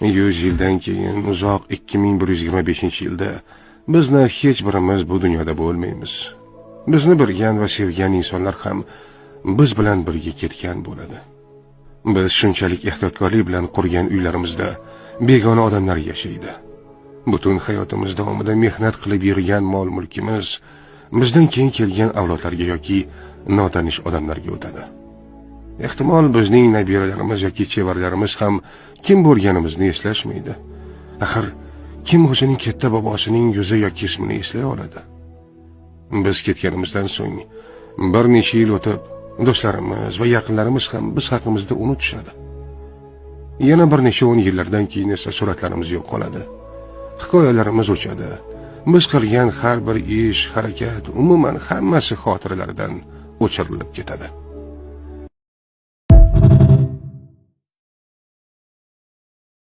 100 yildan keyin uzoq 2125-yilda bizni hech birimiz bu dunyoda bo'lmaymiz. Bizni bilgan va sevgan insonlar ham biz bilan birga ketgan bo'ladi. Biz shunchalik ehtiyotkorlik bilan qurgan uylarimizda begona odamlar yashaydi. Butun hayotimiz davomida mehnat qilib yig'gan mol-mulkimiz bizdan keyin kelgan avlodlarga yoki notanish odamlarga o'tadi. Ehtimol bizning nabiralarimiz yoki chevarlarimiz ham kim bo'lganimizni eslashmaydi. Axir kim o'zining katta bobosining yuzi yoki ismini eslay oladi? Biz ketganimizdan so'ng bir necha yil o'tib, do'stlarimiz va yaqinlarimiz ham biz haqimizda unutishadi. Yana bir necha 10 yillardan keyin esa suratlarimiz yo'q qoladi. Hikoyalarimiz o'chadi. Biz qilgan har bir ish, harakat, umuman hammasi xotiralardan o'chirilib ketadi.